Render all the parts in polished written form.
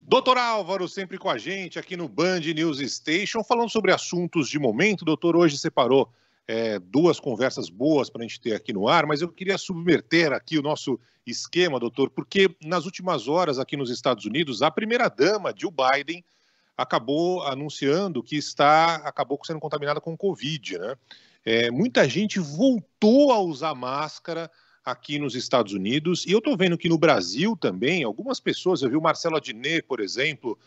Doutor Álvaro, sempre com a gente aqui no Band News Station, falando sobre assuntos de momento. Doutor, hoje separou duas conversas boas para a gente ter aqui no ar, mas eu queria subverter aqui o nosso esquema, doutor, porque nas últimas horas aqui nos Estados Unidos, a primeira-dama, Jill Biden, acabou anunciando que acabou sendo contaminada com Covid, né? Muita gente voltou a usar máscara aqui nos Estados Unidos, e eu estou vendo que no Brasil também, algumas pessoas, eu vi o Marcelo Adnet, por exemplo,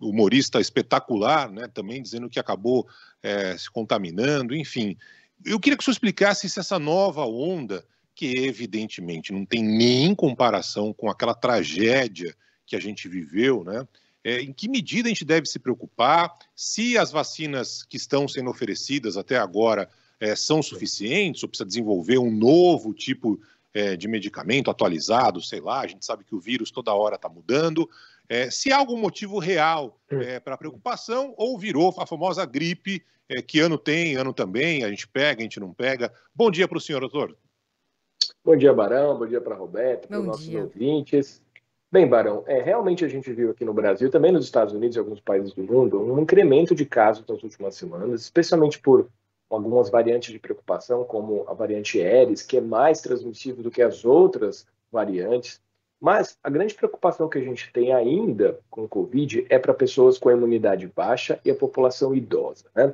humorista espetacular, né, também dizendo que acabou se contaminando, enfim. Eu queria que o senhor explicasse se essa nova onda, que evidentemente não tem nem comparação com aquela tragédia que a gente viveu, né, em que medida a gente deve se preocupar, se as vacinas que estão sendo oferecidas até agora são suficientes, ou precisa desenvolver um novo tipo de medicamento atualizado, sei lá, a gente sabe que o vírus toda hora está mudando, se há algum motivo real para preocupação, ou virou a famosa gripe, que ano tem, ano também, a gente pega, a gente não pega. Bom dia para o senhor, doutor. Bom dia, Barão, bom dia para a Roberta, para os nossos ouvintes. Bem, Barão, realmente a gente viu aqui no Brasil, também nos Estados Unidos e alguns países do mundo, um incremento de casos nas últimas semanas, especialmente por algumas variantes de preocupação, como a variante Aedes, que é mais transmissível do que as outras variantes. Mas a grande preocupação que a gente tem ainda com o Covid é para pessoas com a imunidade baixa e a população idosa, né?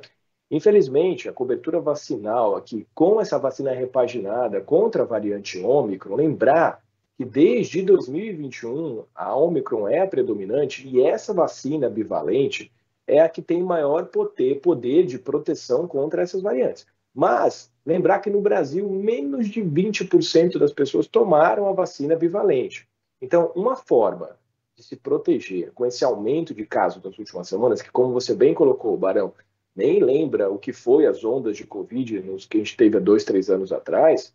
Infelizmente, a cobertura vacinal aqui, com essa vacina repaginada contra a variante Ômicron, lembrar que desde 2021 a Ômicron é a predominante e essa vacina bivalente é a que tem maior poder de proteção contra essas variantes. Mas lembrar que no Brasil menos de 20% das pessoas tomaram a vacina bivalente. Então, uma forma de se proteger com esse aumento de casos das últimas semanas, que como você bem colocou, Barão, nem lembra o que foi as ondas de Covid que a gente teve há 2, 3 anos atrás,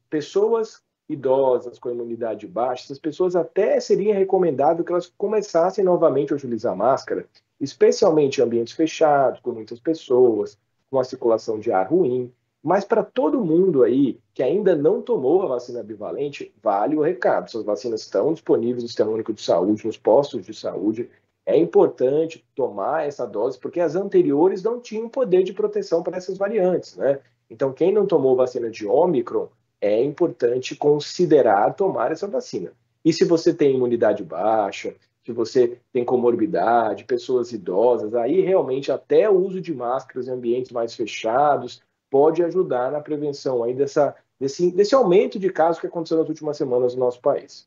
pessoas idosas com imunidade baixa, essas pessoas até seria recomendável que elas começassem novamente a utilizar máscara, especialmente em ambientes fechados, com muitas pessoas, com a circulação de ar ruim. Mas para todo mundo aí que ainda não tomou a vacina bivalente, vale o recado. Essas vacinas estão disponíveis no Sistema Único de Saúde, nos postos de saúde. É importante tomar essa dose, porque as anteriores não tinham poder de proteção para essas variantes, né? Então, quem não tomou vacina de Ômicron, é importante considerar tomar essa vacina. E se você tem imunidade baixa, se você tem comorbidade, pessoas idosas, aí realmente até o uso de máscaras em ambientes mais fechados pode ajudar na prevenção aí desse aumento de casos que aconteceu nas últimas semanas no nosso país.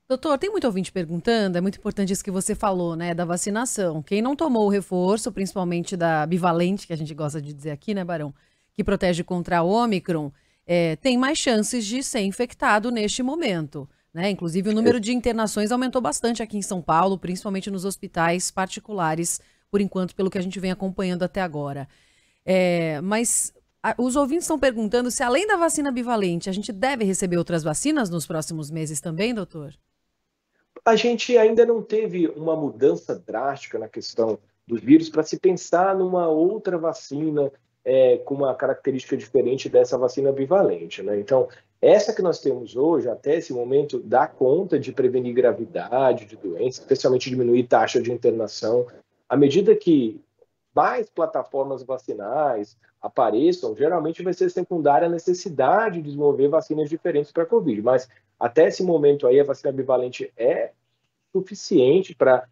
Doutor, tem muito ouvinte perguntando, é muito importante isso que você falou, né, da vacinação. Quem não tomou o reforço, principalmente da bivalente, que a gente gosta de dizer aqui, né, Barão, que protege contra a Ômicron, tem mais chances de ser infectado neste momento, né? Inclusive o número de internações aumentou bastante aqui em São Paulo, principalmente nos hospitais particulares, por enquanto, pelo que a gente vem acompanhando até agora. Mas os ouvintes estão perguntando se além da vacina bivalente, a gente deve receber outras vacinas nos próximos meses também, doutor? A gente ainda não teve uma mudança drástica na questão dos vírus para se pensar numa outra vacina com uma característica diferente dessa vacina bivalente, né? Então, essa que nós temos hoje, até esse momento, dá conta de prevenir gravidade de doença, especialmente diminuir taxa de internação. À medida que mais plataformas vacinais apareçam, geralmente vai ser secundária a necessidade de desenvolver vacinas diferentes para a Covid. Mas até esse momento aí, a vacina bivalente é suficiente para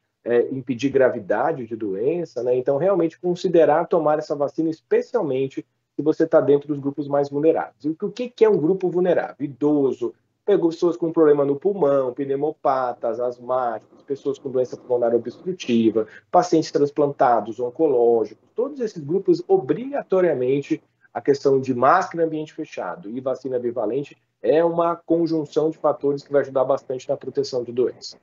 impedir gravidade de doença, né? Então, realmente considerar tomar essa vacina, especialmente se você está dentro dos grupos mais vulneráveis. E o que é um grupo vulnerável? Idoso, pessoas com problema no pulmão, pneumopatas, asmáticos, pessoas com doença pulmonar obstrutiva, pacientes transplantados, oncológicos, todos esses grupos, obrigatoriamente, a questão de máscara em ambiente fechado e vacina bivalente é uma conjunção de fatores que vai ajudar bastante na proteção de doença.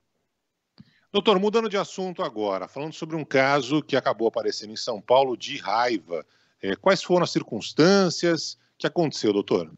Doutor, mudando de assunto agora, falando sobre um caso que acabou aparecendo em São Paulo de raiva. Quais foram as circunstâncias? O que aconteceu, doutor?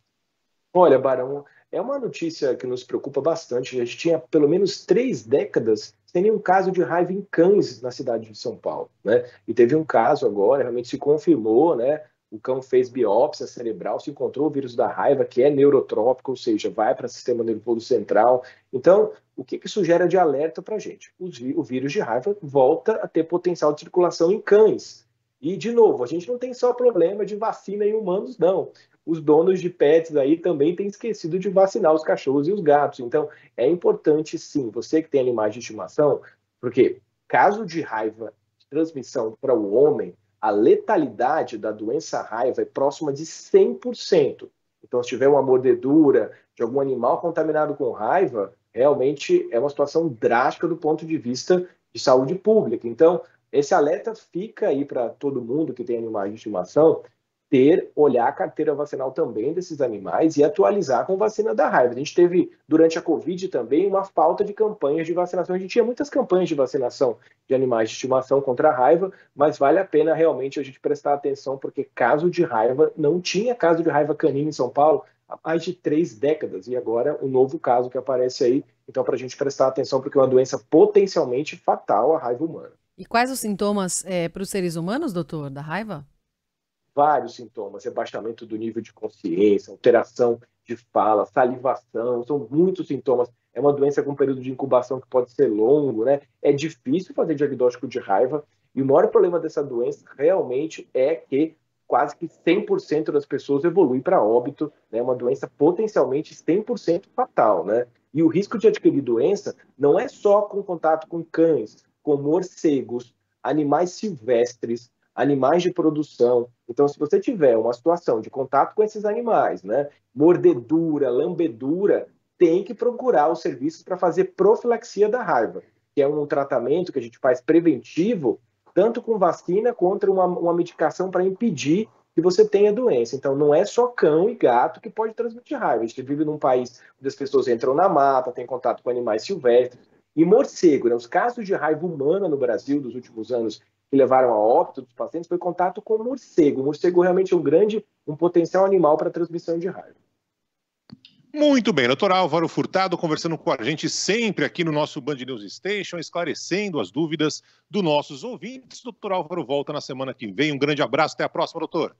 Olha, Barão, é uma notícia que nos preocupa bastante. A gente tinha pelo menos 3 décadas sem nenhum caso de raiva em cães na cidade de São Paulo, né? E teve um caso agora, realmente se confirmou, né? O cão fez biópsia cerebral, se encontrou o vírus da raiva, que é neurotrópico, ou seja, vai para o sistema nervoso central. Então, o que isso gera de alerta para a gente? O vírus de raiva volta a ter potencial de circulação em cães. E, de novo, a gente não tem só problema de vacina em humanos, não. Os donos de pets aí também têm esquecido de vacinar os cachorros e os gatos. Então, é importante, sim, você que tem animais de estimação, porque caso de raiva de transmissão para o homem, a letalidade da doença raiva é próxima de 100%. Então, se tiver uma mordedura de algum animal contaminado com raiva, realmente é uma situação drástica do ponto de vista de saúde pública. Então, esse alerta fica aí para todo mundo que tem animais de estimação, olhar a carteira vacinal também desses animais e atualizar com vacina da raiva. A gente teve, durante a Covid também, uma falta de campanhas de vacinação. A gente tinha muitas campanhas de vacinação de animais de estimação contra a raiva, mas vale a pena realmente a gente prestar atenção, porque caso de raiva, não tinha caso de raiva canina em São Paulo há mais de 3 décadas, e agora um novo caso que aparece aí. Então, para a gente prestar atenção, porque é uma doença potencialmente fatal, a raiva humana. E quais os sintomas para os seres humanos, doutor, da raiva? Vários sintomas, rebaixamento do nível de consciência, alteração de fala, salivação, são muitos sintomas. É uma doença com um período de incubação que pode ser longo, né? É difícil fazer diagnóstico de raiva, e o maior problema dessa doença realmente é que quase que 100% das pessoas evolui para óbito, né? Uma doença potencialmente 100% fatal, né? E o risco de adquirir doença não é só com contato com cães, com morcegos, animais silvestres, animais de produção. Então, se você tiver uma situação de contato com esses animais, né, mordedura, lambedura, tem que procurar os serviços para fazer profilaxia da raiva, que é um tratamento que a gente faz preventivo, tanto com vacina quanto uma medicação para impedir que você tenha doença. Então, não é só cão e gato que pode transmitir raiva. A gente vive num país onde as pessoas entram na mata, têm contato com animais silvestres. E morcego, né, os casos de raiva humana no Brasil dos últimos anos que levaram a óbito dos pacientes foi contato com o morcego. O morcego realmente é um potencial animal para transmissão de raiva. Muito bem, doutor Álvaro Furtado conversando com a gente sempre aqui no nosso Band News Station, esclarecendo as dúvidas dos nossos ouvintes. Doutor Álvaro volta na semana que vem. Um grande abraço, até a próxima, doutor.